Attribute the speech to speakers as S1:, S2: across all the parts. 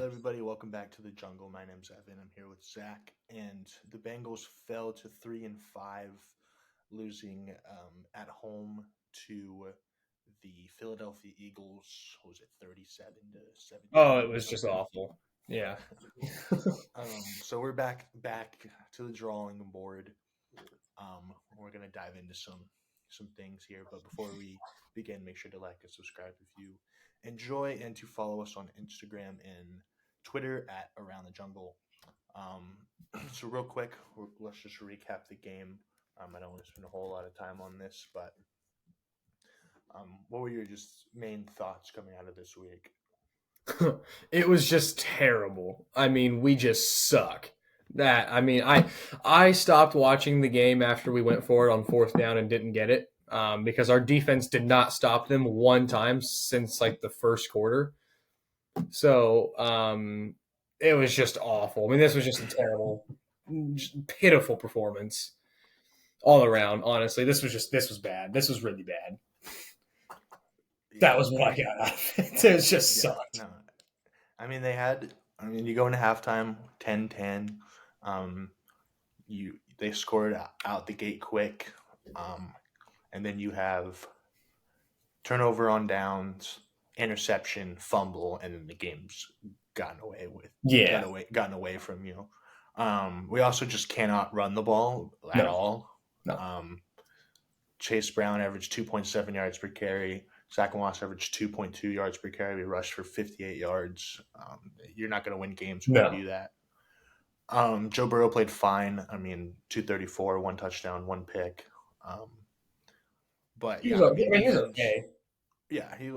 S1: Hello, everybody. Welcome back to the jungle. My name's Evan. I'm here with Zach, and the Bengals fell to 3-5, losing at home to the Philadelphia Eagles. What was it, 37 to
S2: Oh,
S1: 17
S2: it
S1: or
S2: was just
S1: something?
S2: awful. Yeah.
S1: So we're back to the drawing board. We're gonna dive into some things here, but before we begin, make sure to like and subscribe if you enjoy, and to follow us on Instagram and Twitter at Around the Jungle. Um, so real quick, let's just recap the game. I don't want to spend a whole lot of time on this, but what were your just main thoughts coming out of this week?
S2: It was just terrible. I mean, we just suck. I stopped watching the game after we went for it on fourth down and didn't get it because our defense did not stop them one time since like the first quarter. So it was just awful. I mean, this was just a terrible, just pitiful performance all around. Honestly, this was bad. This was really bad. That
S1: Yeah,
S2: was
S1: I
S2: what I
S1: mean,
S2: got out of it. It just
S1: yeah,
S2: sucked.
S1: no, I mean they had. I mean, you go into halftime 10-10. Um, they scored out the gate quick, um, and then you have turnover on downs, interception, fumble, and then the game's gotten away with
S2: Yeah.
S1: gotten away from you. We also just cannot run the ball at
S2: No.
S1: all.
S2: No.
S1: Um, Chase Brown averaged 2.7 yards per carry. Zach Moss averaged 2.2 yards per carry. We rushed for 58 yards. You're not going to win games when you
S2: No.
S1: do that. Joe Burrow played fine. I mean, 234, one touchdown, one pick. Um, but
S2: He was
S1: yeah, I
S2: okay.
S1: mean,
S2: I mean, he was
S1: defense.
S2: okay.
S1: Yeah, he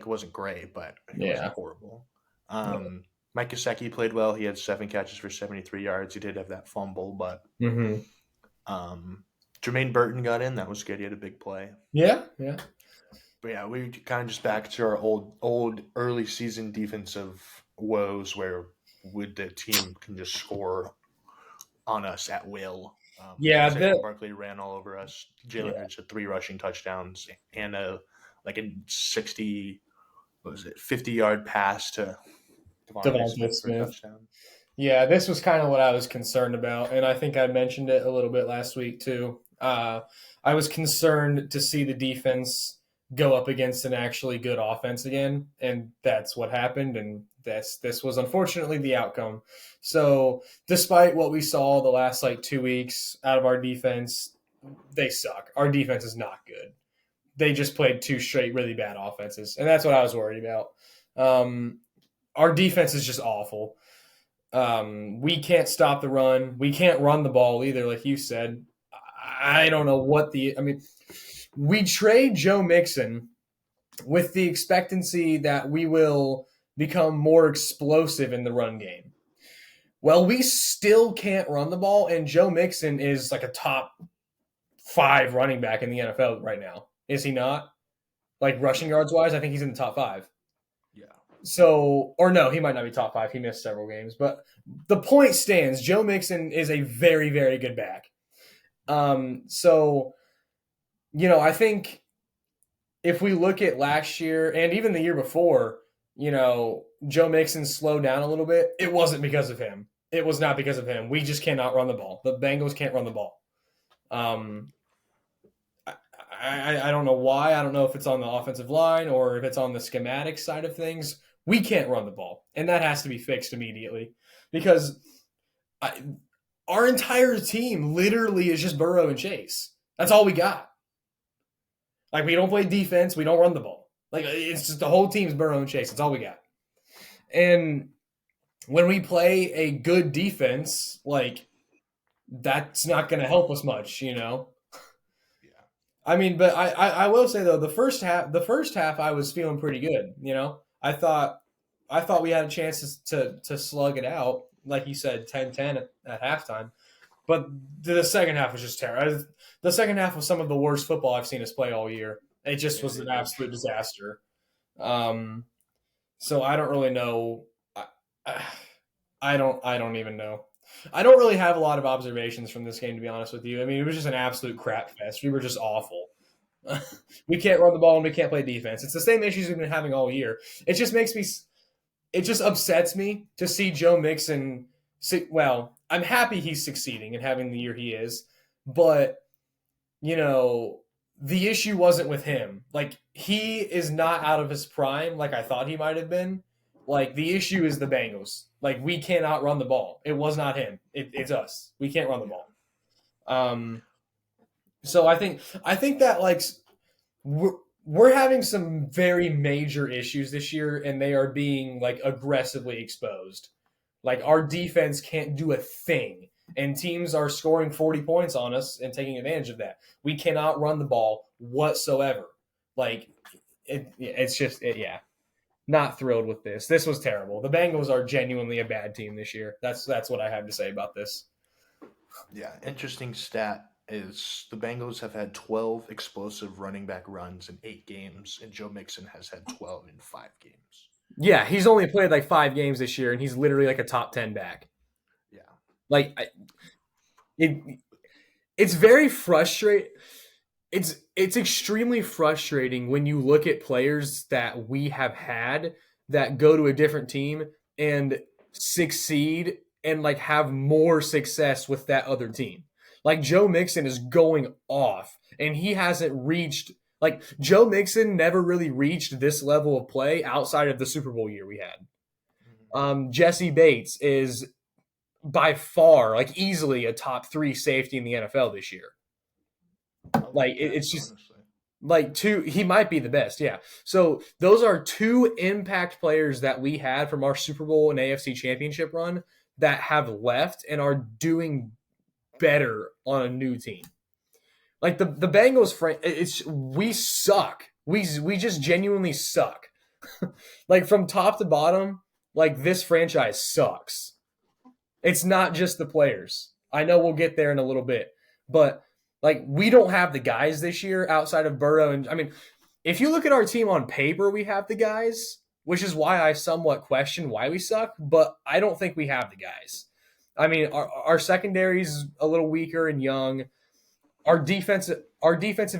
S1: wasn't great, but he wasn't
S2: Yeah.
S1: horrible.
S2: Yeah.
S1: Mike Gesicki played well. He had 7 catches for 73 yards. He did have that fumble, but
S2: Mm-hmm.
S1: um, Jermaine Burton got in. That was good. He had a big play.
S2: Yeah. Yeah.
S1: But yeah, we kind of just back to our old early season defensive woes where would the team can just score on us at will.
S2: Yeah.
S1: Saquon Barkley ran all over us.
S2: Yeah.
S1: Jalen Hurts had 3 rushing touchdowns and a 60, what was it, 50-yard pass to Devontae
S2: Devontae
S1: Smith for a
S2: Smith.
S1: touchdown.
S2: Yeah, this was kind of what I was concerned about, and I think I mentioned it a little bit last week too. I was concerned to see the defense go up against an actually good offense again, and that's what happened. And this was unfortunately the outcome. So, despite what we saw the last like 2 weeks out of our defense, they suck. Our defense is not good. They just played two straight really bad offenses, and that's what I was worried about. Um, our defense is just awful. We can't stop the run. We can't run the ball either, like you said. I don't know what the. I mean, we trade Joe Mixon with the expectancy that we will become more explosive in the run game. Well, we still can't run the ball, and Joe Mixon is like a top 5 running back in the NFL right now. Is he not? Like rushing yards wise, I think he's in the top 5.
S1: Yeah.
S2: So, or no, he might not be top 5. He missed several games, but the point stands. Joe Mixon is a very, very good back. So, I think if we look at last year and even the year before, Joe Mixon slowed down a little bit. It wasn't because of him. It was not because of him. We just cannot run the ball. The Bengals can't run the ball. I don't know why. I don't know if it's on the offensive line or if it's on the schematic side of things. We can't run the ball, and that has to be fixed immediately because our entire team literally is just Burrow and Chase. That's all we got. Like, we don't play defense. We don't run the ball. Like, it's just the whole team's Burrow and Chase. That's all we got. And when we play a good defense, like, that's not going to help us much,
S1: Yeah.
S2: I mean, but I will say though, the first half I was feeling pretty good. I thought we had a chance to slug it out, like you said, 10-10 at halftime. But the second half was just terrible. The second half was some of the worst football I've seen us play all year. It just was an
S1: It
S2: absolute
S1: truly was.
S2: disaster. So I don't really know. I don't even know. I don't really have a lot of observations from this game, to be honest with you. I mean, it was just an absolute crap fest. We were just awful. We can't run the ball and we can't play defense. It's the same issues we've been having all year. It just makes me it just upsets me to see Joe Mixon. Well, I'm happy he's succeeding and having the year he is, but you know, the issue wasn't with him. Like, he is not out of his prime like I thought he might have been. Like, the issue is the Bengals. Like, we cannot run the ball. It was not him. It's us. We can't run the
S1: Yeah.
S2: ball. So I think that like we're having some very major issues this year, and they are being like aggressively exposed. Like, our defense can't do a thing, and teams are scoring 40 points on us and taking advantage of that. We cannot run the ball whatsoever. Like, it's just yeah. Not thrilled with this. This was terrible. The Bengals are genuinely a bad team this year. That's what I have to say about this.
S1: Yeah, interesting stat is the Bengals have had 12 explosive running back runs in 8 games, and Joe Mixon has had 12 in 5 games.
S2: Yeah, he's only played like 5 games this year, and he's literally like a top 10 back.
S1: Yeah.
S2: Like, it, it's very frustrating. It's extremely frustrating when you look at players that we have had that go to a different team and succeed and like have more success with that other team. Like, Joe Mixon is going off, and he hasn't reached like Joe Mixon never really reached this level of play outside of the Super Bowl year we had. Jesse Bates is by far, like, easily a top 3 safety in the NFL this year. Like, it's just
S1: honestly.
S2: like he might be the best, yeah. So those are 2 impact players that we had from our Super Bowl and AFC Championship run that have left and are doing better on a new team. Like, the Bengals, we suck. We just genuinely suck. Like, from top to bottom, like, this franchise sucks. It's not just the players. I know we'll get there in a little bit, but like, we don't have the guys this year outside of Burrow. And I mean, if you look at our team on paper, we have the guys, which is why I somewhat question why we suck, but I don't think we have the guys. I mean, our secondary's a little weaker and young. Our defensive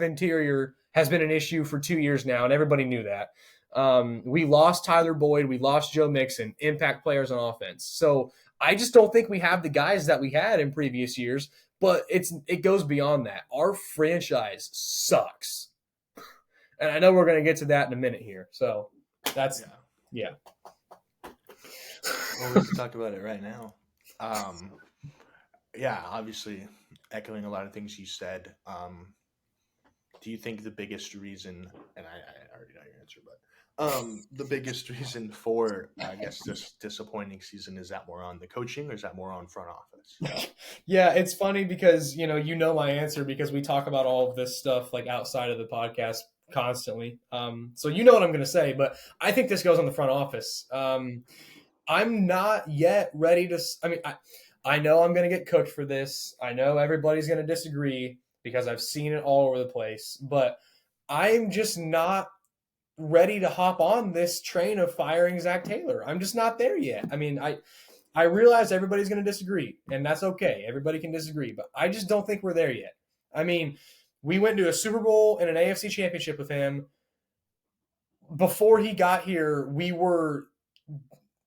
S2: interior has been an issue for 2 years now, and everybody knew that. We lost Tyler Boyd, we lost Joe Mixon, impact players on offense. So I just don't think we have the guys that we had in previous years. But it goes beyond that. Our franchise sucks, and I know we're going to get to that in a minute here. So that's yeah.
S1: Well, we can talk about it right now. Yeah, obviously, echoing a lot of things you said. Do you think the biggest reason, and I already know your answer, but the biggest reason for, I guess, this disappointing season, is that more on the coaching or is that more on front office?
S2: Yeah, it's funny because you know my answer because we talk about all of this stuff like outside of the podcast constantly. So you know what I'm going to say, but I think this goes on the front office. I'm not yet ready to. I mean, I know I'm going to get cooked for this. I know everybody's going to disagree because I've seen it all over the place, but I'm just not ready to hop on this train of firing Zach Taylor. I'm just not there yet. I mean, I realize everybody's going to disagree, and that's okay. Everybody can disagree, but I just don't think we're there yet. I mean, we went to a Super Bowl and an AFC Championship with him. Before he got here,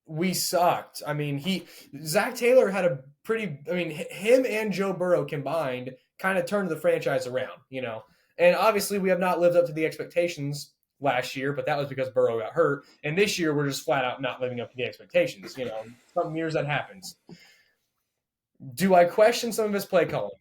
S2: we sucked. I mean, Zach Taylor had a pretty. I mean, him and Joe Burrow combined kind of turned the franchise around, you know. And obviously, we have not lived up to the expectations last year, but that was because Burrow got hurt. And this year, we're just flat out not living up to the expectations. You know, some years that happens. Do I question some of his play calling?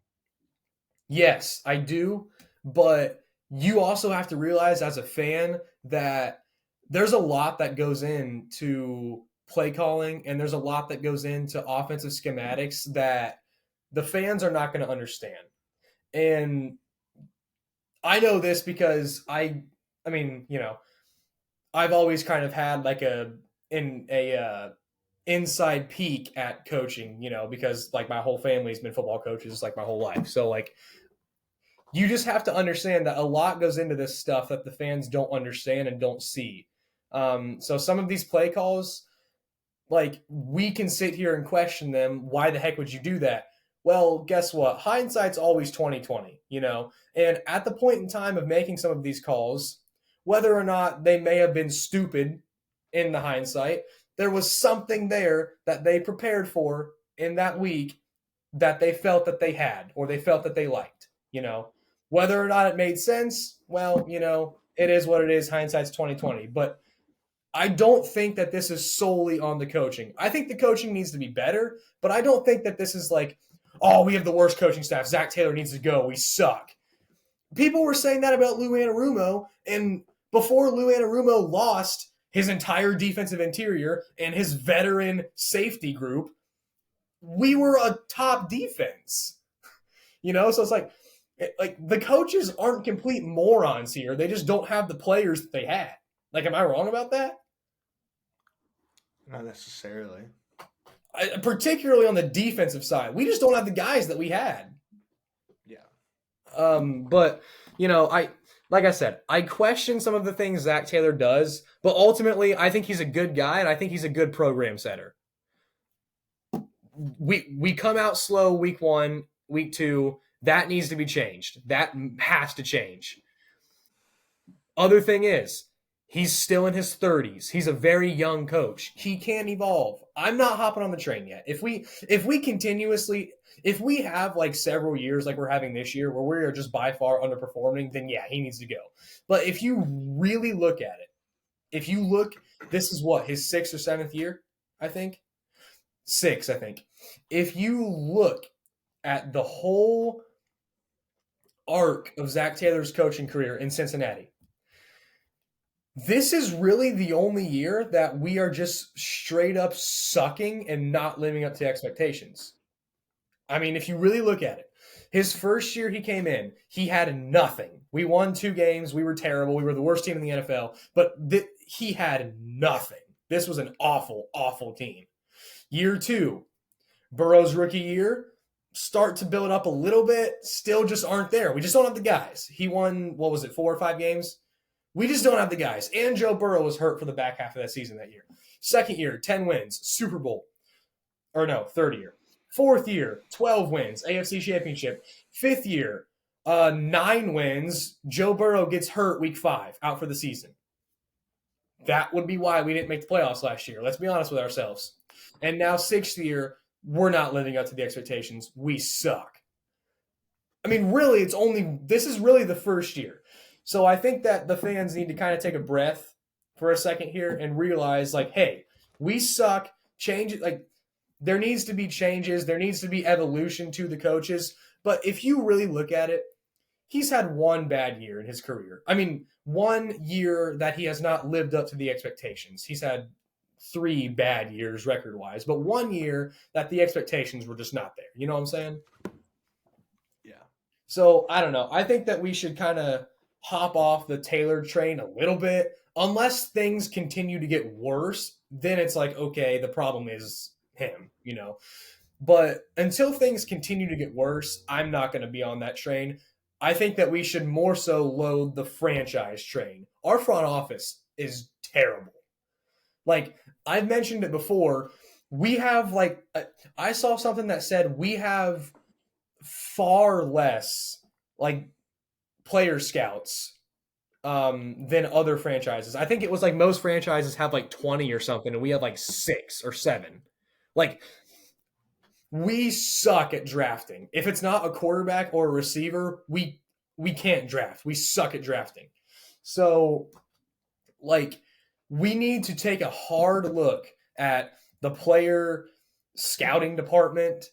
S2: Yes, I do. But you also have to realize as a fan that there's a lot that goes into play calling, and there's a lot that goes into offensive schematics that the fans are not going to understand. And I know this because I mean, you know, I've always kind of had like inside peek at coaching, you know, because like my whole family's been football coaches like my whole life. So like, you just have to understand that a lot goes into this stuff that the fans don't understand and don't see. So some of these play calls, like, we can sit here and question them. Why the heck would you do that? Well, guess what? Hindsight's always 2020, you know? And at the point in time of making some of these calls, whether or not they may have been stupid, in the hindsight. There was something there that they prepared for in that week that they felt that they had or they felt that they liked, you know. Whether or not it made sense, well, it is what it is. Hindsight's 2020. But I don't think that this is solely on the coaching. I think the coaching needs to be better, but I don't think that this is like, oh, we have the worst coaching staff. Zach Taylor needs to go. We suck. People were saying that about Lou Anarumo, and before Lou Anarumo lost his entire defensive interior and his veteran safety group, we were a top defense. So it's like the coaches aren't complete morons here. They just don't have the players that they had. Like, am I wrong about that?
S1: Not necessarily.
S2: Particularly on the defensive side, we just don't have the guys that we had.
S1: Yeah.
S2: But like I said, I question some of the things Zach Taylor does, but ultimately, I think he's a good guy, and I think he's a good program setter. We come out slow week 1, week 2. That needs to be changed. That has to change. Other thing is, he's still in his 30s. He's a very young coach. He can evolve. I'm not hopping on the train yet. If we have like several years like we're having this year where we are just by far underperforming, then yeah, he needs to go. But if you really look at it, this is what, his 6th or 7th year, I think? 6, I think. If you look at the whole arc of Zach Taylor's coaching career in Cincinnati, this is really the only year that we are just straight up sucking and not living up to expectations. I mean, if you really look at it, his first year he came in, he had nothing. We won 2 games. We were terrible. We were the worst team in the NFL, but he had nothing. This was an awful, awful team. Year 2, Burrow's rookie year, start to build up a little bit, still just aren't there. We just don't have the guys. He won, 4 or 5 games? We just don't have the guys. And Joe Burrow was hurt for the back half of that season that year. Second year, 10 wins, Super Bowl. Or no, third year. Fourth year, 12 wins, AFC Championship. Fifth year, 9 wins. Joe Burrow gets hurt week 5, out for the season. That would be why we didn't make the playoffs last year. Let's be honest with ourselves. And now 6th year, we're not living up to the expectations. We suck. I mean, really, this is really the first year. So I think that the fans need to kind of take a breath for a second here and realize, like, hey, we suck. Change it. Like, there needs to be changes. There needs to be evolution to the coaches. But if you really look at it, he's had 1 bad year in his career. I mean, 1 year that he has not lived up to the expectations. He's had 3 bad years record-wise, but 1 year that the expectations were just not there. You know what I'm saying?
S1: Yeah.
S2: So, I don't know. I think that we should kind of hop off the Taylor train a little bit. Unless things continue to get worse, then it's like, okay, the problem is him, But until things continue to get worse, I'm not going to be on that train. I think that we should more so load the franchise train. Our front office is terrible. Like, I've mentioned it before. We have, I saw something that said we have far less, player scouts than other franchises. I think it was most franchises have 20 or something, and we have 6 or 7. We suck at drafting. If it's not a quarterback or a receiver, we can't draft. We suck at drafting. So, we need to take a hard look at the player scouting department,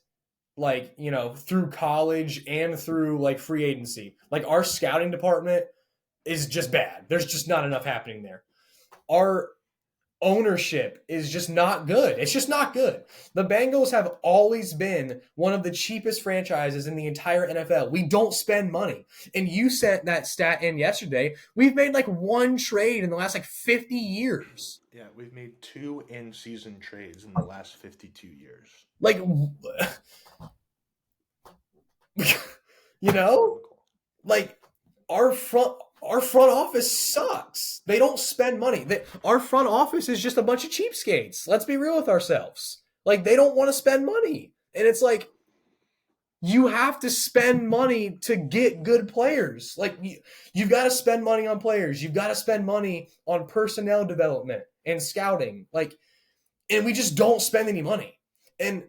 S2: through college and through free agency. Our scouting department is just bad. There's just not enough happening there. Our ownership is just not good. It's just not good. The Bengals have always been one of the cheapest franchises in the entire NFL. We don't spend money. And you sent that stat in yesterday. We've made 1 trade in the last 50 years.
S1: Yeah, we've made 2 in-season trades in the last 52 years.
S2: Our front office sucks. They don't spend money. Our front office is just a bunch of cheapskates. Let's be real with ourselves. They don't want to spend money. And it's you have to spend money to get good players. You've got to spend money on players. You've got to spend money on personnel development. and scouting. And we just don't spend any money. And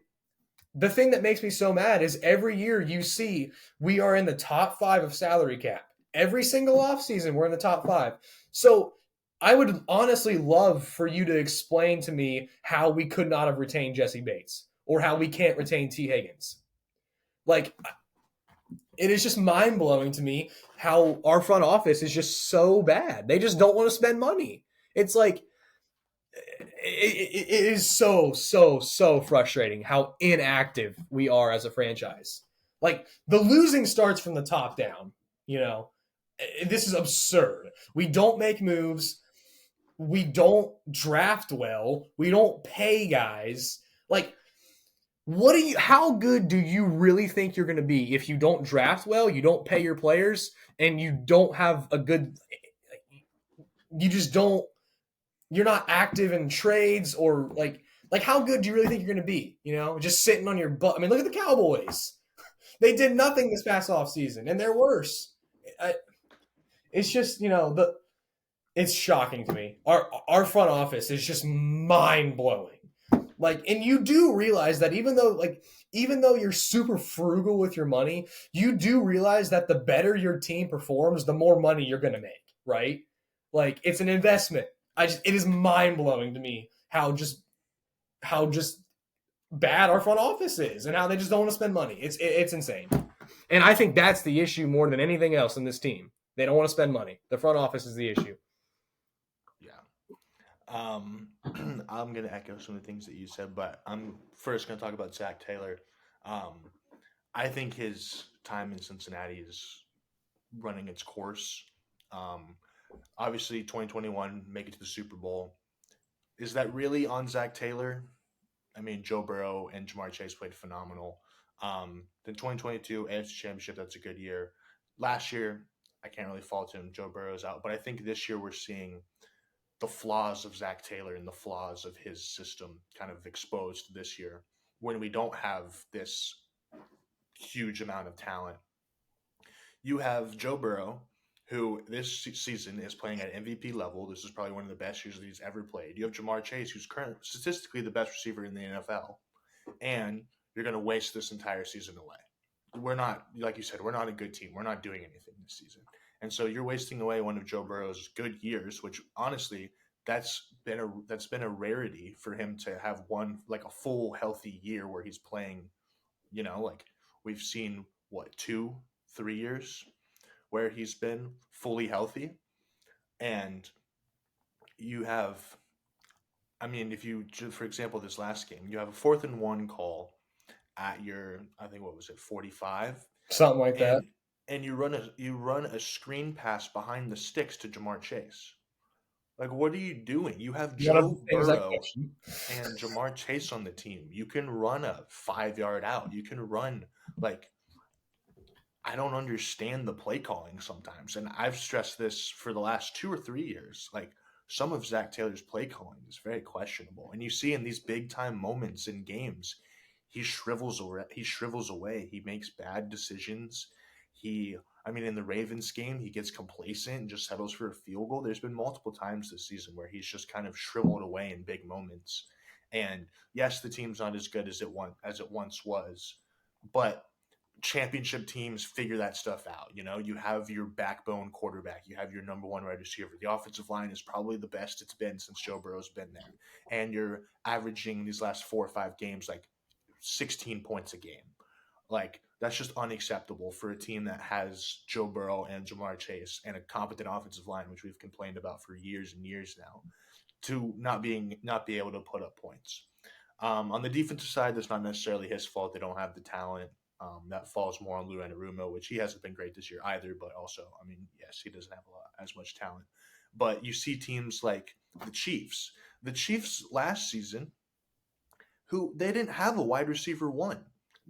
S2: the thing that makes me so mad is every year you see we are in the top 5 of salary cap. Every single offseason, we're in the top 5. So I would honestly love for you to explain to me how we could not have retained Jesse Bates or how we can't retain T. Higgins. Like, it is just mind blowing to me how our front office is just so bad. They just don't want to spend money. It's like, it is so frustrating how inactive we are as a franchise. Like, the losing starts from the top down. You know, this is absurd. We don't make moves. We don't draft well. We don't pay guys. Like, how good do you really think you're going to be if you don't draft well, you don't pay your players, and you don't have a good, you just don't, you're not active in trades, or like how good do you really think you're going to be? Just sitting on your butt. I mean, look at the Cowboys. They did nothing this past off season, and they're worse. It's just, it's shocking to me. Our front office is just mind blowing. And you do realize that even though you're super frugal with your money, you do realize that the better your team performs, the more money you're going to make, right? It's an investment. It is mind blowing to me how just bad our front office is and how they just don't want to spend money. It's insane. And I think that's the issue more than anything else in this team. They don't want to spend money. The front office is the issue.
S1: I'm going to echo some of the things that you said, but I'm first going to talk about Zach Taylor. I think his time in Cincinnati is running its course. Obviously, 2021, make it to the Super Bowl. Is that really on Zach Taylor? I mean, Joe Burrow and Jamar Chase played phenomenal. The 2022 AFC Championship, that's a good year. Last year, I can't really fault him. Joe Burrow's out. But I think this year we're seeing the flaws of Zach Taylor and the flaws of his system kind of exposed this year when we don't have this huge amount of talent. You have Joe Burrow, who this season is playing at MVP level. This is probably one of the best years that he's ever played. You have Jamar Chase, who's currently statistically the best receiver in the NFL, and you're going to waste this entire season away. We're not, like you said, we're not a good team. We're not doing anything this season. And so you're wasting away one of Joe Burrow's good years, which honestly, that's been a rarity for him to have one, like a full healthy year where he's playing, like we've seen 2-3 years where he's been fully healthy. And you have, I mean, if you, for example, this last game, you have a 4th and 1 call at your, I think, what was it, 45?
S2: Something like that.
S1: And you run a screen pass behind the sticks to Jamar Chase. Like, what are you doing? You have Joe Burrow and Jamar Chase on the team. You can run a 5-yard out. You can run, I don't understand the play calling sometimes. And I've stressed this for the last 2 or 3 years. Some of Zach Taylor's play calling is very questionable. And you see in these big time moments in games, he shrivels away. He makes bad decisions. In the Ravens game, he gets complacent and just settles for a field goal. There's been multiple times this season where he's just kind of shriveled away in big moments. And yes, the team's not as good as it once was, but championship teams figure that stuff out. You have your backbone quarterback. You have your number one wide receiver. The offensive line is probably the best it's been since Joe Burrow's been there. And you're averaging these last 4 or 5 games 16 points a game. That's just unacceptable for a team that has Joe Burrow and Jamar Chase and a competent offensive line, which we've complained about for years and years now, to not be able to put up points. On the defensive side, that's not necessarily his fault. They don't have the talent. That falls more on Lou Anarumo, which he hasn't been great this year either. But also, yes, he doesn't have as much talent. But you see teams like the Chiefs. The Chiefs last season, who they didn't have a wide receiver one.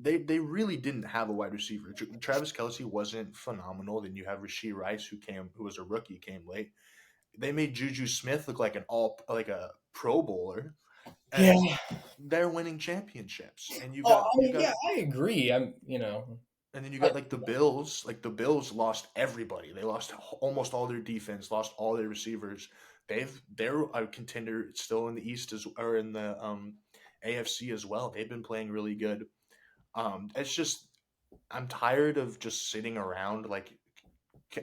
S1: They really didn't have a wide receiver. Travis Kelce wasn't phenomenal. Then you have Rashee Rice, who was a rookie, came late. They made Juju Smith look like a Pro Bowler, and they're winning championships. And
S2: I agree.
S1: And then you got the Bills. The Bills lost everybody. They lost almost all their defense, lost all their receivers. they're a contender still in the East or in the AFC as well. They've been playing really good. It's just I'm tired of just sitting around like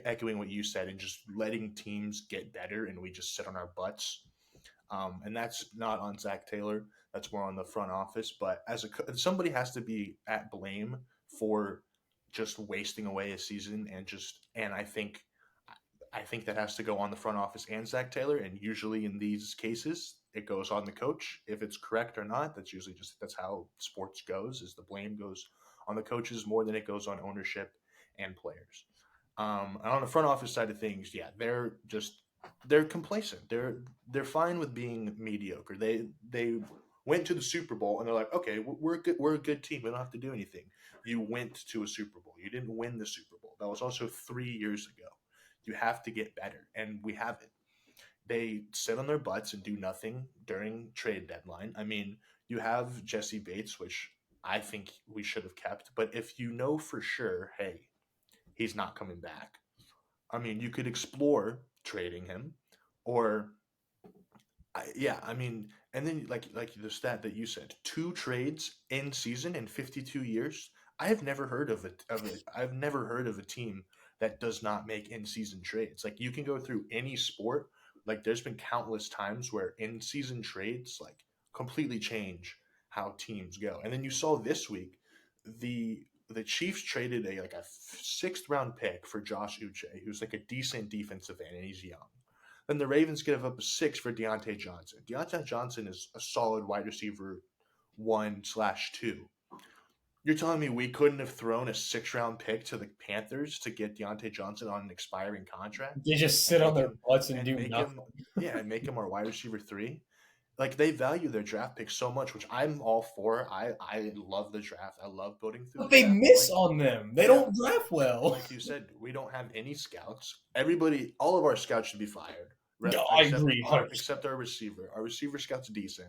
S1: echoing what you said and just letting teams get better and we just sit on our butts. And that's not on Zach Taylor. That's more on the front office. But somebody has to be at blame for just wasting away a season and I think that has to go on the front office and Zach Taylor. And usually in these cases, it goes on the coach. If it's correct or not, that's how sports goes. Is the blame goes on the coaches more than it goes on ownership and players. And on the front office side of things, yeah, they're complacent. They're fine with being mediocre. They went to the Super Bowl and they're like, okay, we're good. We're a good team. We don't have to do anything. You went to a Super Bowl. You didn't win the Super Bowl. That was also 3 years ago. You have to get better, and we haven't. They sit on their butts and do nothing during trade deadline. I mean, you have Jesse Bates, which I think we should have kept. But if you know for sure, hey, he's not coming back. I mean, you could explore trading him, or yeah, I mean, and then like the stat that you said, 2 trades in season in 52 years. I have never heard I've never heard of a team that does not make in season trades. Like you can go through any sport. Like there's been countless times where in season trades like completely change how teams go. And then you saw this week the Chiefs traded a 6th round pick for Josh Uche, who's like a decent defensive end and he's young. Then the Ravens give up a 6 for Deontay Johnson. Deontay Johnson is a solid wide receiver 1/2. You're telling me we couldn't have thrown a 6th round pick to the Panthers to get Deontay Johnson on an expiring contract
S2: They just
S1: and
S2: sit on
S1: make
S2: their
S1: him
S2: butts and
S1: and
S2: do
S1: make
S2: nothing.
S1: him yeah and make him our wide receiver 3? Like they value their draft picks so much, which I'm all for. I love the draft. I love building through
S2: But
S1: the
S2: they
S1: draft. But
S2: miss on them. They
S1: yeah,
S2: don't draft well.
S1: like you said, we don't have any scouts. All of our scouts should be fired,
S2: No, I
S1: except
S2: agree,
S1: our
S2: 100%.
S1: except our receiver. Our receiver scout's decent.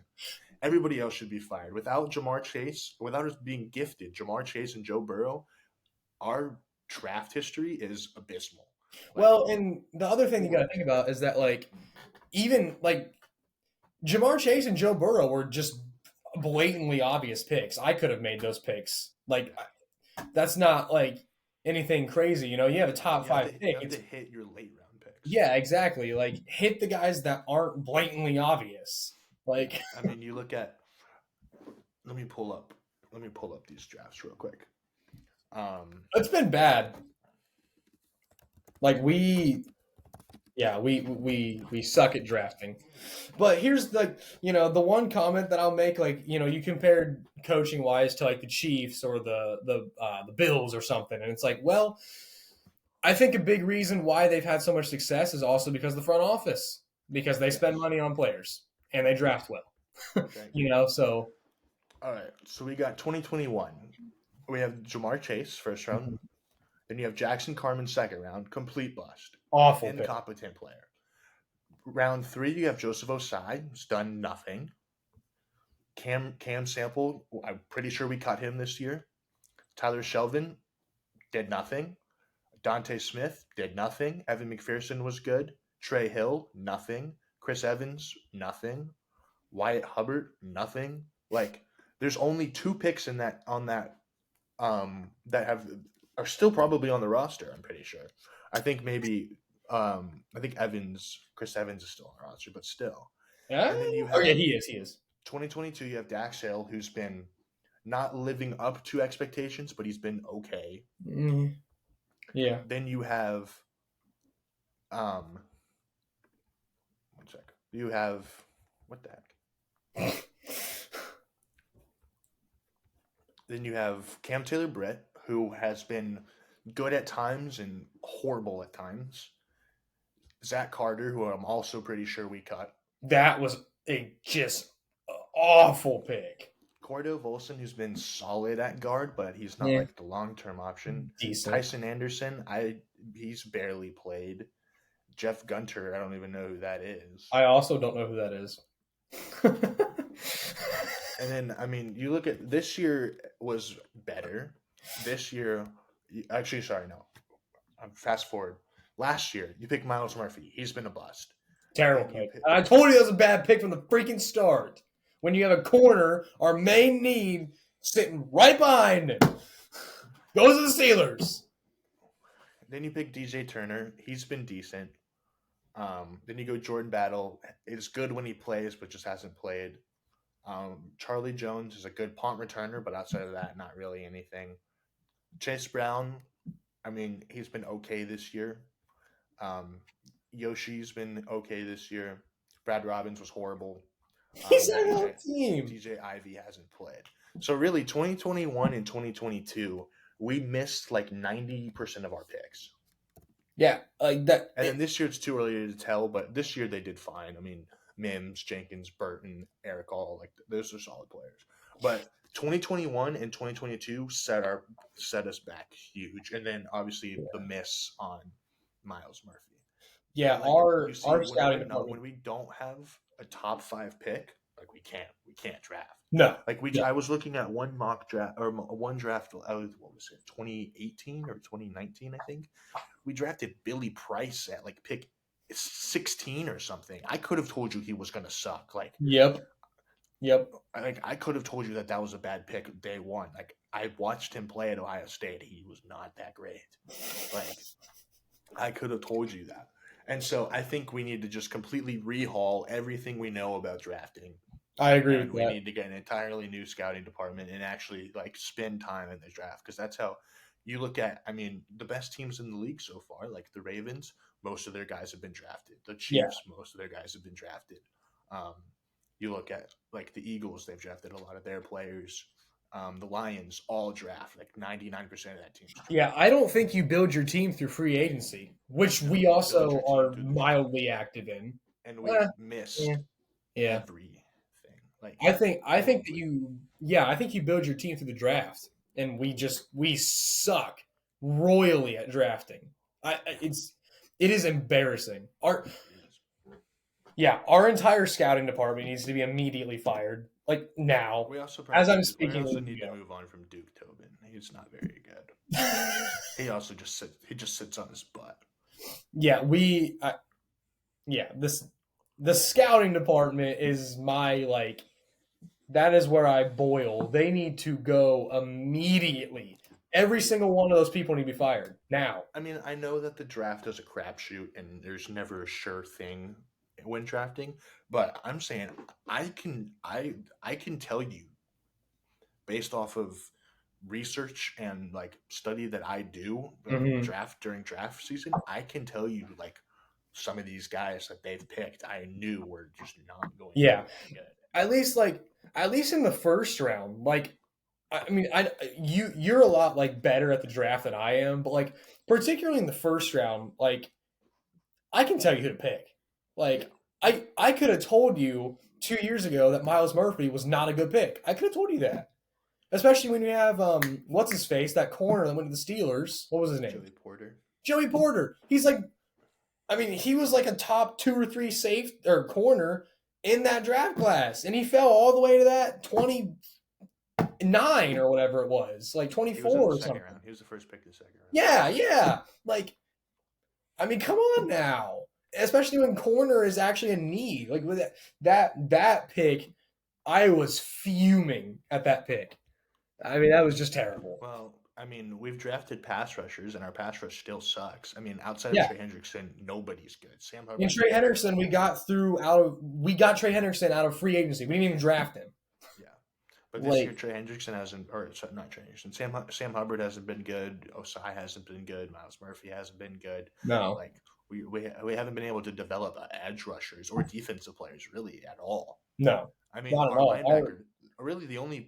S1: Everybody else should be fired. Without Jamar Chase, without us being gifted, Jamar Chase and Joe Burrow, our draft history is abysmal. Like
S2: Well, and the other thing you got to think about is that like even like Jamar Chase and Joe Burrow were just blatantly obvious picks. I could have made those picks. Like that's not like anything crazy. You have a top
S1: you have
S2: five
S1: to
S2: pick.
S1: you have to
S2: It's
S1: hit your late round picks.
S2: yeah, exactly. Like hit the guys that aren't blatantly obvious. Like
S1: I mean, you look at. Let me pull up. Let me pull up these drafts real quick.
S2: it's been bad. Like we suck at drafting. But here's the one comment that I'll make. Like you compared coaching wise to like the Chiefs or the Bills or something, and it's like, well, I think a big reason why they've had so much success is also because of the front office, because they spend
S1: Yes.
S2: money on players and they draft well.
S1: Okay.
S2: So
S1: All right. So we got 2021. We have Jamar Chase first round. Then you have Jackson Carman second round, complete bust,
S2: awful pick.
S1: incompetent player. Round 3, you have Joseph Osai, who's done nothing. Cam Sample, I'm pretty sure we cut him this year. Tyler Shelvin did nothing. Dante Smith did nothing. Evan McPherson was good. Trey Hill, nothing. Chris Evans, nothing. Wyatt Hubbard, nothing. Like, there's only 2 picks in that that are still probably on the roster. I'm pretty sure. I think maybe I think Chris Evans is still on the roster, but still. And then you
S2: Oh yeah,
S1: have
S2: he is. He is.
S1: 2022. You have Dax Hale, who's been not living up to expectations, but he's been okay.
S2: Mm, yeah.
S1: Then you have one sec. You have what the heck? Then you have Cam Taylor-Britt, who has been good at times and horrible at times. Zach Carter, who I'm also pretty sure we cut.
S2: That was a just awful pick.
S1: Cordo Volson, who's been solid at guard, but he's not
S2: Yeah.
S1: like the long-term option.
S2: Decent.
S1: Tyson Anderson, he's barely played. Jeff Gunter, I don't even know who that is.
S2: I also don't know who that is.
S1: And then, I mean, you look at this year was better. This year, no. Fast forward. Last year, you picked Miles Murphy. He's been a bust.
S2: Terrible
S1: Then you
S2: pick.
S1: pick.
S2: And I told you that was a bad pick from the freaking start. When you have a corner, our main need, sitting right behind him. Goes to the Steelers.
S1: Then you pick DJ Turner. He's been decent. Then you go Jordan Battle. Is good when he plays, but just hasn't played. Charlie Jones is a good punt returner, but outside of that, not really anything. Chase Brown, I mean, he's been okay this year. Um, Yoshi's been okay this year. Brad Robbins was horrible.
S2: He's on our
S1: DJ
S2: team.
S1: DJ Ivy hasn't played. So really, 2021 and 2022, we missed like 90% of our picks.
S2: Yeah, like that.
S1: And then this year it's too early to tell, but this year they did fine. I mean, Mims, Jenkins, Burton, Eric All, like those are solid players. But 2021 and 2022 set us back huge, and then obviously the miss on Miles Murphy.
S2: Yeah,
S1: But like you see,
S2: our scouting
S1: when
S2: department.
S1: we don't have a top 5 pick, like we can't draft.
S2: No.
S1: Like
S2: Yeah.
S1: I was looking at one mock draft or one draft. What was it? 2018 or 2019, I think. We drafted Billy Price at like pick 16 or something. I could have told you he was gonna suck.
S2: Yep. Yep.
S1: I could have told you that was a bad pick day one. Like I watched him play at Ohio State. He was not that great. Like I could have told you that. And so I think we need to just completely rehaul everything we know about drafting.
S2: I agree
S1: And
S2: with
S1: we
S2: that.
S1: need to get an entirely new scouting department and actually like spend time in the draft because that's how you look at. I mean, the best teams in the league so far, like the Ravens, most of their guys have been drafted. The
S2: Yeah.
S1: Chiefs, most of their guys have been drafted. Um, you look at like the Eagles, they've drafted a lot of their players. The Lions all draft like 99% of that team's draft.
S2: Yeah, I don't think you build your team through free agency, which
S1: No,
S2: we
S1: you build
S2: also
S1: your team
S2: are
S1: through the draft,
S2: mildly active in.
S1: and
S2: Eh,
S1: we've
S2: yeah.
S1: missed
S2: Yeah.
S1: everything. Like
S2: I think that
S1: every
S2: I think you build your team through the draft, and we suck royally at drafting. It is embarrassing. Our entire scouting department needs to be immediately fired, like now.
S1: We also
S2: As I'm
S1: we
S2: speaking
S1: also
S2: with
S1: need to
S2: you.
S1: move on from Duke Tobin. He's not very good. He also just sits on his butt.
S2: Yeah, the scouting department is my like that is where I boil. They need to go immediately. Every single one of those people need to be fired now.
S1: I mean, I know that the draft is a crapshoot and there's never a sure thing when drafting, but I'm saying I can tell you based off of research and like study that I do
S2: Mm-hmm.
S1: during draft season, I can tell you like some of these guys that they've picked, I knew were just not going to
S2: Yeah,
S1: be that good.
S2: at least in the first round. Like, I mean, you're a lot like better at the draft than I am, but like particularly in the first round, like I can tell you who to pick. Like, I could have told you 2 years ago that Miles Murphy was not a good pick. I could have told you that. Especially when you have what's his face, that corner that went to the Steelers. What was his name?
S1: Joey Porter.
S2: Joey Porter. He's like, I mean, he was like a top 2 or 3 safe or corner in that draft class, and he fell all the way to that 29 or whatever it was, like
S1: He
S2: 24
S1: was in the
S2: or
S1: second
S2: something.
S1: round. He was the first pick of the second round.
S2: Yeah. Like, I mean, come on now. Especially when corner is actually a need. Like with that pick, I was fuming at that pick. I mean, that was just terrible.
S1: Well, I mean, we've drafted pass rushers, and our pass rush still sucks. I mean, outside of
S2: Yeah.
S1: Trey Hendrickson, nobody's good. Sam Hubbard.
S2: And Trey Henderson, we got Trey Henderson out of free agency. We didn't even draft him.
S1: Yeah, but this year Trey Hendrickson hasn't, or not Trey Hendrickson. Sam Hubbard hasn't been good. Osai hasn't been good. Miles Murphy hasn't been good.
S2: No.
S1: Like we haven't been able to develop edge rushers or defensive players really at all.
S2: No.
S1: I mean,
S2: Not at
S1: our
S2: all.
S1: linebacker. Really, the only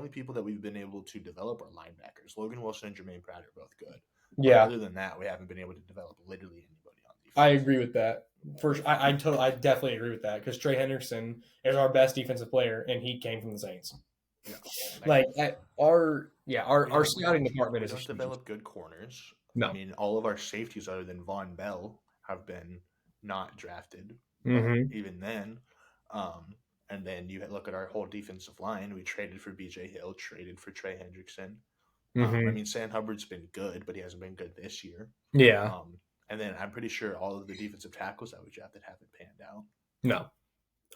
S1: people that we've been able to develop are linebackers. Logan Wilson and Jermaine Pratt are both good.
S2: Yeah.
S1: But other than that, we haven't been able to develop literally anybody on defense.
S2: I agree with that. I definitely agree with that because Trey Henderson is our best defensive player, and he came from the Saints.
S1: Yeah.
S2: Our scouting department
S1: we
S2: is
S1: don't develop good corners.
S2: No.
S1: I mean, all of our safeties other than Von Bell have been not drafted.
S2: Mm-hmm.
S1: Even then, and then you look at our whole defensive line. We traded for B.J. Hill, traded for Trey Hendrickson.
S2: Mm-hmm.
S1: I mean, Sam Hubbard's been good, but he hasn't been good this year.
S2: Yeah.
S1: And then I'm pretty sure all of the defensive tackles that we drafted haven't panned out.
S2: No,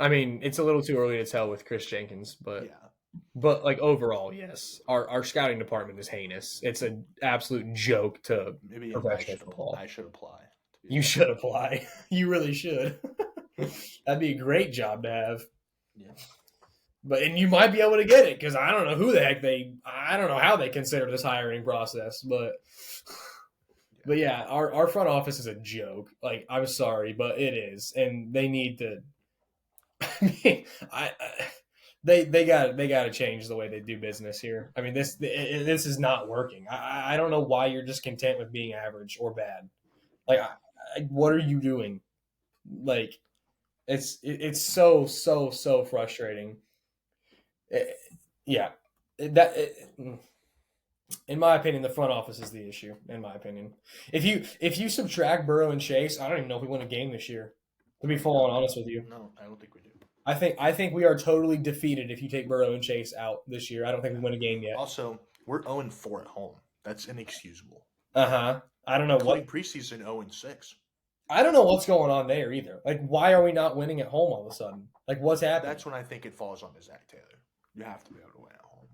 S2: I mean it's a little too early to tell with Chris Jenkins, but
S1: Yeah.
S2: like overall, yes, our scouting department is heinous. It's an absolute joke to
S1: Maybe
S2: professional football.
S1: I should apply. To be
S2: You
S1: fair.
S2: should apply. You really should. That'd be a great job to have.
S1: Yeah.
S2: And you might be able to get it because I don't know who the heck I don't know how they consider this hiring process, but yeah, our front office is a joke. Like I'm sorry, but it is, and they need to. I mean, they got to change the way they do business here. I mean this is not working. I don't know why you're just content with being average or bad. Like what are you doing? Like it's so frustrating. Yeah, in my opinion, the front office is the issue. In my opinion, if you subtract Burrow and Chase, I don't even know if we win a game this year. To be full on honest with you,
S1: No, I don't think we do.
S2: I think we are totally defeated if you take Burrow and Chase out this year. I don't think we win a game yet.
S1: Also, we're 0-4 at home. That's inexcusable.
S2: I don't know
S1: Including
S2: what
S1: preseason 0-6.
S2: I don't know what's going on there either. Like, why are we not winning at home all of a sudden? Like, what's happening?
S1: That's when I think it falls on to Zach Taylor. You have to be able to win at home.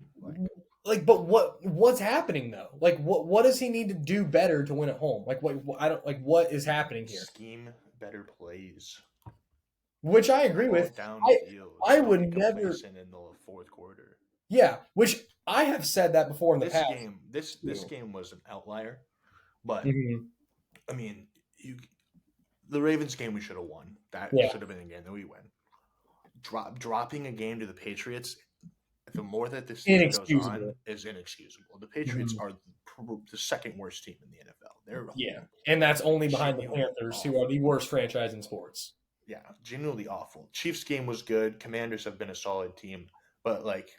S2: But what's happening though? Like, what does he need to do better to win at home? Like, what I don't like. What is happening here?
S1: Scheme better plays.
S2: Which I agree with.
S1: Downfield.
S2: I would never
S1: in the fourth quarter.
S2: Yeah, which I have said that before in the past.
S1: This game was an outlier, but
S2: Mhm.
S1: I mean, the Ravens game we should have won. That should have been a game that we win. Dropping a game to the Patriots, the more that this season goes on, is inexcusable. The Patriots are the second worst team in the NFL. They're
S2: and that's only behind the Panthers, who are the worst franchise in sports.
S1: Yeah, genuinely awful. Chiefs game was good. Commanders have been a solid team, but like,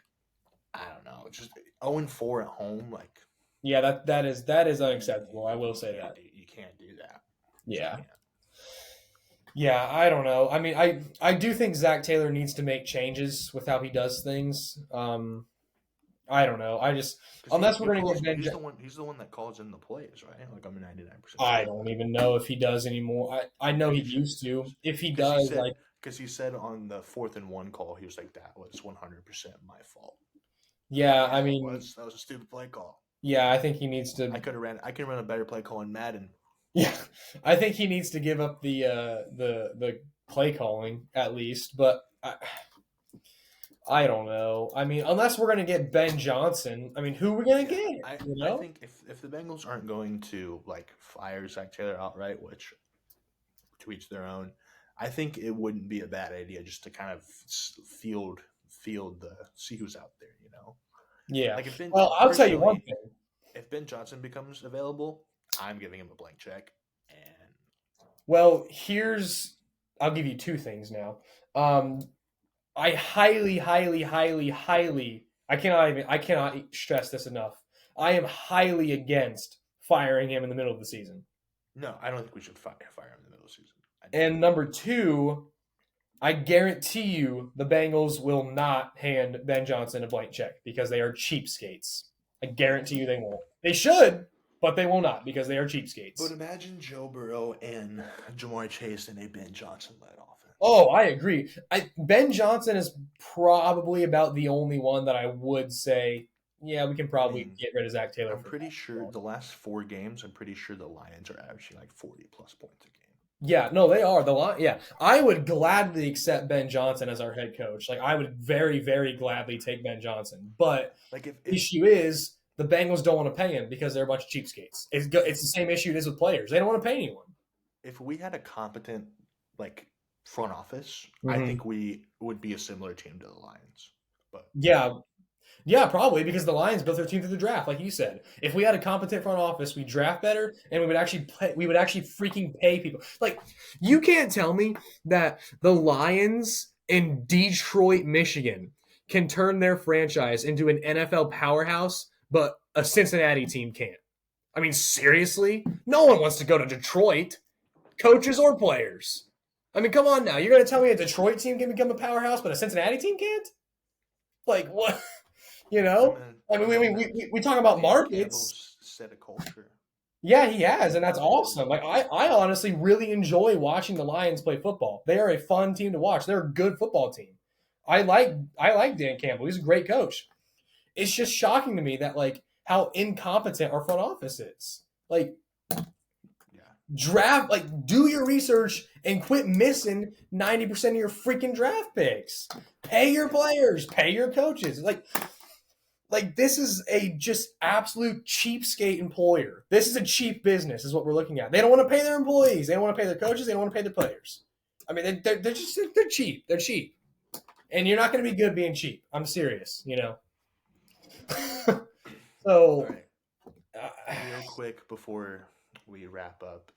S1: I don't know, just 0-4 at home, like.
S2: Yeah, that is unacceptable. I will say that
S1: you can't do that.
S2: Yeah. Yeah, I don't know. I mean, I do think Zach Taylor needs to make changes with how he does things. I don't know. I just unless we're going to get
S1: he's the one that calls in the plays, right? Like I'm 99%.
S2: I don't even know if he does anymore. I know he used to. If he does,
S1: because he said on the 4th and 1 call, he was like, "That was 100% my fault."
S2: Yeah, I mean,
S1: that was a stupid play call.
S2: Yeah, I think he needs to.
S1: I could run a better play call in Madden.
S2: Yeah, I think he needs to give up the play calling at least, but I don't know. I mean, unless we're going to get Ben Johnson, I mean, who are we going to get?
S1: I think if the Bengals aren't going to like fire Zach Taylor outright, which to each their own, I think it wouldn't be a bad idea just to kind of field see who's out there, you know.
S2: Yeah. Like I'll tell you one thing.
S1: If Ben Johnson becomes available, I'm giving him a blank check. And
S2: I'll give you two things now. I highly, I cannot stress this enough. I am highly against firing him in the middle of the season.
S1: No, I don't think we should fire him in the middle of the season.
S2: And number two, I guarantee you the Bengals will not hand Ben Johnson a blank check because they are cheapskates. I guarantee you they won't. They should, but they will not because they are cheapskates.
S1: But imagine Joe Burrow and Jamar Chase in a Ben Johnson-led offense.
S2: Oh, I agree. Ben Johnson is probably about the only one that I would say, yeah, we can probably get rid of Zach Taylor.
S1: I'm pretty sure the last 4 games, I'm pretty sure the Lions are averaging like 40-plus points a game.
S2: Yeah, no, they are. Yeah, I would gladly accept Ben Johnson as our head coach. Like, I would very, very gladly take Ben Johnson. But the issue is the Bengals don't want to pay him because they're a bunch of cheapskates. It's the same issue it is with players. They don't want to pay anyone.
S1: If we had a competent, front office, I think we would be a similar team to the Lions. But
S2: yeah, probably because the Lions built their team through the draft, like you said. If we had a competent front office, we draft better, and we would actually freaking pay people. Like, you can't tell me that the Lions in Detroit, Michigan, can turn their franchise into an NFL powerhouse, but a Cincinnati team can't. I mean, seriously, no one wants to go to Detroit, coaches or players. I mean, come on now. You're going to tell me a Detroit team can become a powerhouse, but a Cincinnati team can't? Like, what? You know? I mean, we talk about markets.
S1: Set a culture.
S2: Yeah, he has, and that's
S1: Probably a
S2: awesome.
S1: little
S2: Like
S1: bit
S2: I honestly really enjoy watching the Lions play football. They are a fun team to watch. They're a good football team. I like Dan Campbell. He's a great coach. It's just shocking to me that like how incompetent our front office is. Like
S1: yeah.
S2: draft, like do your research and quit missing 90% of your freaking draft picks. Pay your
S1: Yeah.
S2: players, pay your coaches. Like this is a just absolute cheapskate employer. This is a cheap business, is what we're looking at. They don't want to pay their employees. They don't want to pay their coaches. They don't want to pay their players. I mean, they're just they're cheap. They're cheap, and you're not going to be good being cheap. I'm serious.
S1: All
S2: So,
S1: right. Real quick before we wrap up,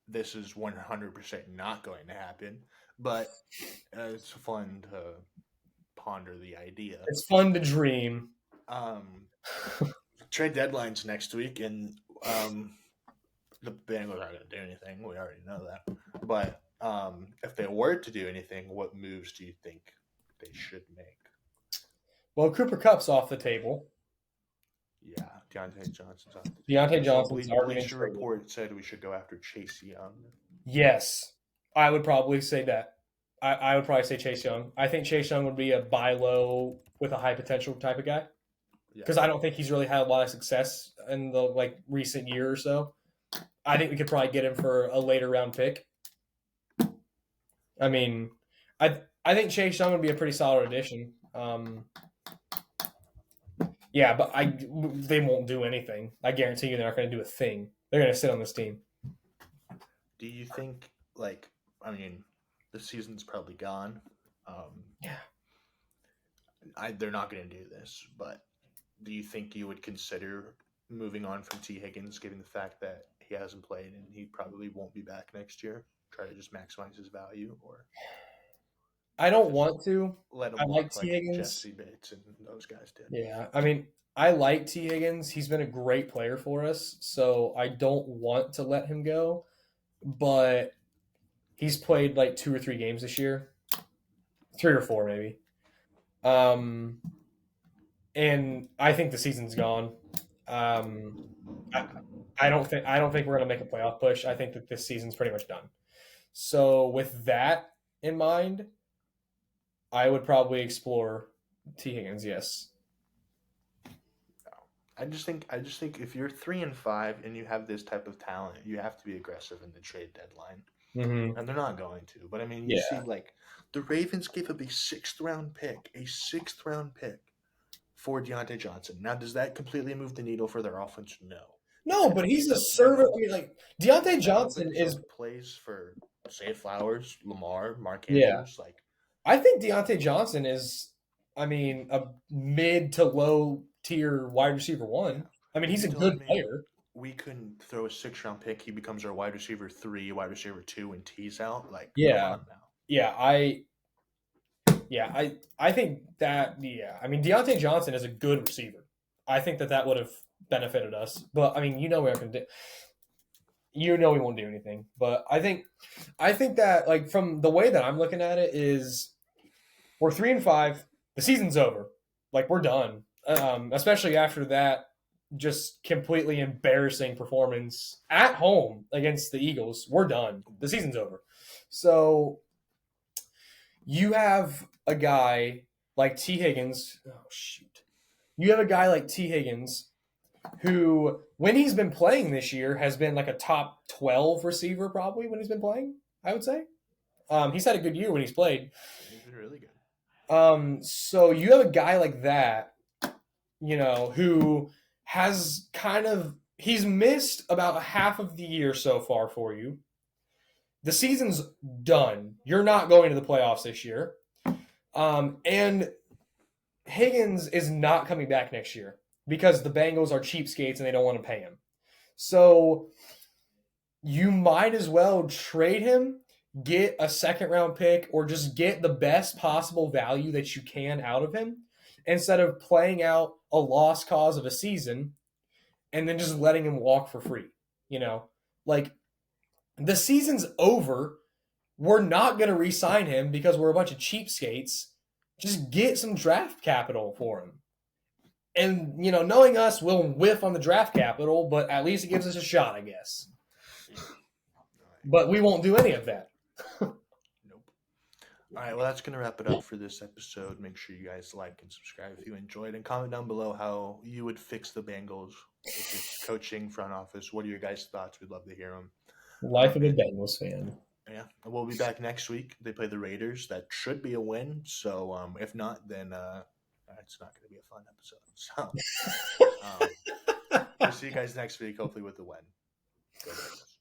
S1: this is 100% not going to happen, but it's fun to ponder the idea.
S2: it's fun to dream.
S1: Um, Trade deadline's next week, and the Bengals aren't going to do anything. We already know that. But if they were to do anything, what moves do you think they should make?
S2: Well, Cooper Cup's off the table.
S1: Yeah, Deontay Johnson's off the
S2: Deontay
S1: table. So
S2: Johnson's already been
S1: Bleacher
S2: traded.
S1: Report said we should go after Chase Young.
S2: Yes, I would probably say that. I would probably say Chase Young. I think Chase Young would be a buy low with a high potential type of guy
S1: Yeah.
S2: because I don't think he's really had a lot of success in the like recent year or so. I think we could probably get him for a later round pick. I mean, I think Chase Young would be a pretty solid addition. Yeah, but they won't do anything. I guarantee you they're not going to do a thing. They're going to sit on this team.
S1: Do you think, like, I mean, the season's probably gone.
S2: Yeah.
S1: They're not going to do this, but do you think you would consider moving on from T. Higgins, given the fact that he hasn't played and he probably won't be back next year? Try to just maximize his value, or
S2: I don't
S1: just
S2: want to.
S1: let
S2: I
S1: him
S2: like
S1: walk
S2: T.
S1: like
S2: Higgins.
S1: Jesse Bates and those guys did.
S2: Yeah, I mean, I like T. Higgins. He's been a great player for us, so I don't want to let him go. But he's played like 2 or 3 games this year, 3 or 4 maybe. Um, and I think the season's gone. Um, I, I don't think we're gonna make a playoff push. I think that this season's pretty much done. So with that in mind, I would probably explore T. Higgins. Yes.
S1: I just think if you're 3-5 and you have this type of talent, you have to be aggressive in the trade deadline.
S2: Mm-hmm.
S1: And they're not going to. But I mean, you see,
S2: Yeah.
S1: like the Ravens gave up a sixth round pick for Deontay Johnson. Now, does that completely move the needle for their offense? No,
S2: No, but he's a
S1: but
S2: servant. I mean, like Deontay
S1: that
S2: Johnson
S1: opens
S2: is.
S1: up plays for Zay Flowers, Lamar, Mark
S2: Yeah,
S1: Andrews. Like,
S2: I think Deontay Johnson is. I mean, a mid to low tier wide receiver
S1: yeah,
S2: one. I mean, he's
S1: you're
S2: a
S1: telling
S2: good
S1: me
S2: player.
S1: we couldn't throw a 6th round pick? He becomes our wide receiver 3, wide receiver 2, and tease out. Like, come
S2: Yeah,
S1: on now.
S2: yeah, I think that. Yeah, I mean, Deontay Johnson is a good receiver. I think that would have benefited us, but I mean, we aren't going to do. We won't do anything, but I think that like from the way that I'm looking at it is we're 3-5. The season's over. Like we're done. Especially after that just completely embarrassing performance at home against the Eagles. We're done. The season's over. So you have a guy like T. Higgins. Oh shoot. You have a guy like T. Higgins who, when he's been playing this year, has been like a top 12 receiver probably when he's been playing, I would say. He's had a good year when he's played.
S1: He's been really good.
S2: So you have a guy like that, who has he's missed about half of the year so far for you. The season's done. You're not going to the playoffs this year. And Higgins is not coming back next year because the Bengals are cheapskates and they don't want to pay him. So you might as well trade him, get a 2nd-round pick, or just get the best possible value that you can out of him instead of playing out a lost cause of a season and then just letting him walk for free. Like the season's over. We're not going to re-sign him because we're a bunch of cheapskates. Just get some draft capital for him. And, knowing us, we'll whiff on the draft capital, but at least it gives us a shot, I guess.
S1: Yeah.
S2: But we won't do any of that.
S1: Nope. All right, well, that's going to wrap it up for this episode. Make sure you guys like and subscribe if you enjoyed, and comment down below how you would fix the Bengals if it's coaching, front office. What are your guys' thoughts? We'd love to hear them.
S2: Life of a
S1: And
S2: Bengals fan.
S1: yeah, we'll be back next week. They play the Raiders. That should be a win. So if not, then it's not going to be a fun episode. So we'll see you guys next week, hopefully with a win. Go Bengals.